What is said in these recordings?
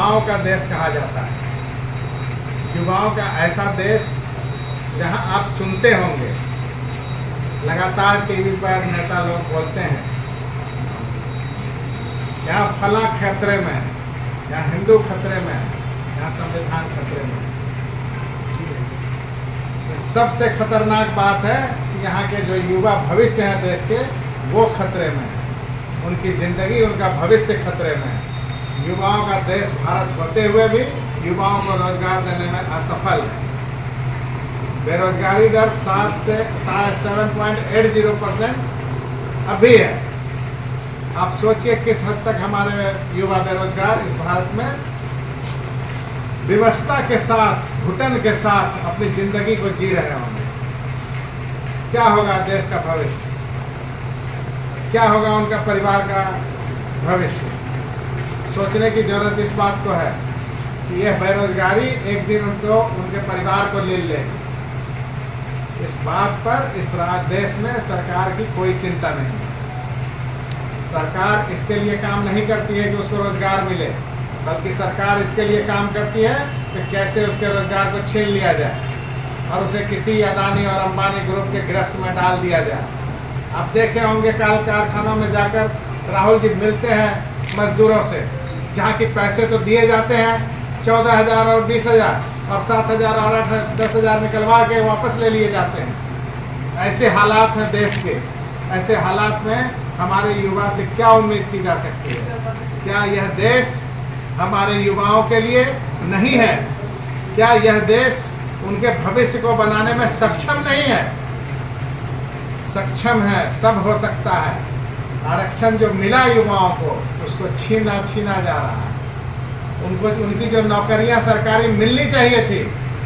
युवाओं का देश कहा जाता है। युवाओं का ऐसा देश जहां आप सुनते होंगे लगातार टीवी पर नेता लोग बोलते हैं यहाँ फला खतरे में है, यहाँ हिंदू खतरे में है, यहाँ संविधान खतरे में है। सबसे खतरनाक बात है कि यहाँ के जो युवा भविष्य हैं देश के, वो खतरे में है। उनकी ज़िंदगी, उनका भविष्य खतरे में है। युवाओं का देश भारत होते हुए भी युवाओं को रोजगार देने में असफल है। बेरोजगारी दर 7.80% अभी है। आप सोचिए किस हद तक हमारे युवा बेरोजगार इस भारत में विवशता के साथ, घुटन के साथ अपनी जिंदगी को जी रहे होंगे। क्या होगा देश का भविष्य, क्या होगा उनका परिवार का भविष्य? सोचने की जरूरत इस बात को है कि यह बेरोजगारी एक दिन उनको, उनके परिवार को ले लेगी। इस बात पर इस देश में सरकार की कोई चिंता नहीं है। सरकार इसके लिए काम नहीं करती है कि उसको रोजगार मिले, बल्कि सरकार इसके लिए काम करती है कि कैसे उसके रोजगार को छीन लिया जाए और उसे किसी अदानी और अंबानी ग्रुप के गिरफ्त में डाल दिया जाए। आप देखे होंगे कारखानों में जाकर राहुल जी मिलते हैं मजदूरों से, जहाँ की पैसे तो दिए जाते हैं 14,000 और 20,000 और 7,000 और 10,000 निकलवा के वापस ले लिए जाते हैं। ऐसे हालात हैं देश के। ऐसे हालात में हमारे युवा से क्या उम्मीद की जा सकती है? क्या यह देश हमारे युवाओं के लिए नहीं है? क्या यह देश उनके भविष्य को बनाने में सक्षम नहीं है? सक्षम है, सब हो सकता है। आरक्षण जो मिला युवाओं को, उसको छीना जा रहा है। उनको, उनकी जो नौकरियां सरकारी मिलनी चाहिए थी,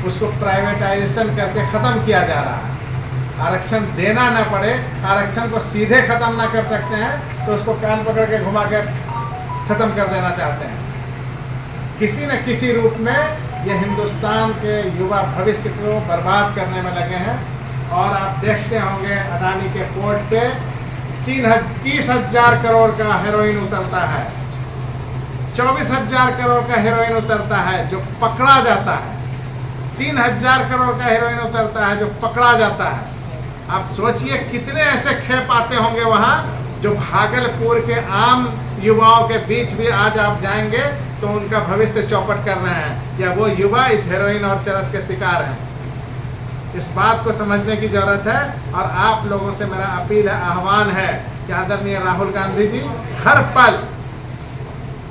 उसको प्राइवेटाइजेशन करके ख़त्म किया जा रहा है। आरक्षण देना ना पड़े, आरक्षण को सीधे ख़त्म ना कर सकते हैं तो उसको कान पकड़ के घुमा कर ख़त्म कर देना चाहते हैं। किसी न किसी रूप में ये हिंदुस्तान के युवा भविष्य को बर्बाद करने में लगे हैं। और आप देखते होंगे अदानी के पोर्ट पे 30,000 करोड़ का हेरोइन उतरता है, 24,000 करोड़ का हेरोइन उतरता है जो पकड़ा जाता है, 3,000 करोड़ का हेरोइन उतरता है जो पकड़ा जाता है। आप सोचिए कितने ऐसे खेप आते होंगे वहाँ, जो भागलपुर के आम युवाओं के बीच भी आज आप जाएंगे तो उनका भविष्य चौपट कर रहे हैं, या वो युवा इस हेरोइन और चरस के शिकार हैं। इस बात को समझने की जरूरत है। और आप लोगों से मेरा अपील है, आह्वान है कि आदरणीय राहुल गांधी जी हर पल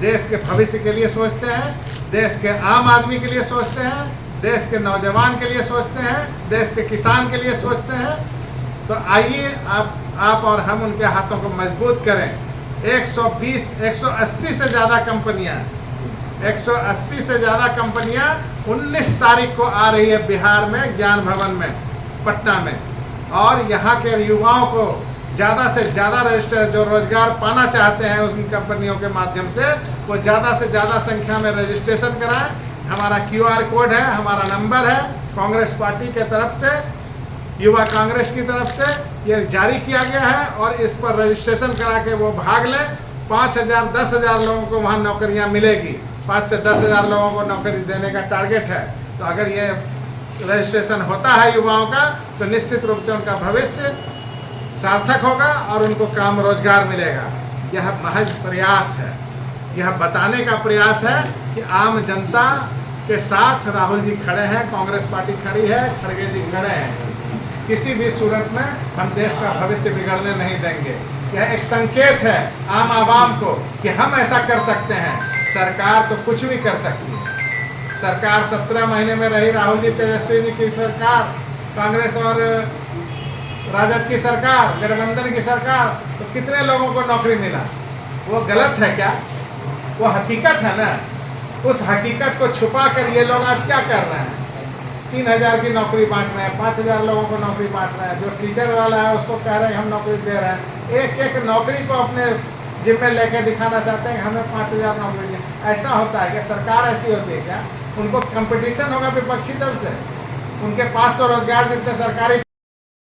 देश के भविष्य के लिए सोचते हैं, देश के आम आदमी के लिए सोचते हैं, देश के नौजवान के लिए सोचते हैं, देश के किसान के लिए सोचते हैं। तो आइए आप और हम उनके हाथों को मजबूत करें। 180 से ज़्यादा कंपनियां 19 तारीख को आ रही है बिहार में, ज्ञान भवन में, पटना में। और यहाँ के युवाओं को ज़्यादा से ज़्यादा रजिस्टर, जो रोजगार पाना चाहते हैं उन कंपनियों के माध्यम से, वो ज़्यादा से ज़्यादा संख्या में रजिस्ट्रेशन कराएं। हमारा QR कोड है, हमारा नंबर है, कांग्रेस पार्टी के तरफ से, युवा कांग्रेस की तरफ से ये जारी किया गया है। और इस पर रजिस्ट्रेशन करा के वो भाग लें। 5,000 10,000 लोगों को वहाँ नौकरियाँ मिलेगी। 5 से 10,000 लोगों को नौकरी देने का टारगेट है। तो अगर ये रजिस्ट्रेशन होता है युवाओं का, तो निश्चित रूप से उनका भविष्य सार्थक होगा और उनको काम रोजगार मिलेगा। यह महज प्रयास है, यह बताने का प्रयास है कि आम जनता के साथ राहुल जी खड़े हैं, कांग्रेस पार्टी खड़ी है, खड़गे जी खड़े हैं। किसी भी सूरत में हम देश का भविष्य बिगड़ने नहीं देंगे। यह एक संकेत है आम आवाम को कि हम ऐसा कर सकते हैं। सरकार तो कुछ भी कर सकती है। सरकार 17 महीने में रही, राहुल जी, तेजस्वी जी की सरकार, कांग्रेस और राजद की सरकार, गठबंधन की सरकार, तो कितने लोगों को नौकरी मिला? वो गलत है क्या? वो हकीकत है ना। उस हकीकत को छुपा कर ये लोग आज क्या कर रहे हैं? 3,000 की नौकरी बांट रहे हैं, 5,000 लोगों को नौकरी बांट रहे हैं। जो टीचर वाला है उसको कह रहे हैं हम नौकरी दे रहे हैं। एक नौकरी को अपने जिम्मे लेके दिखाना चाहते हैं कि हमें 5,000 नौकरी दी। ऐसा होता है क्या? सरकार ऐसी होती है क्या? उनको कंपटीशन होगा विपक्षी दल से। उनके पास तो रोजगार जितने सरकारी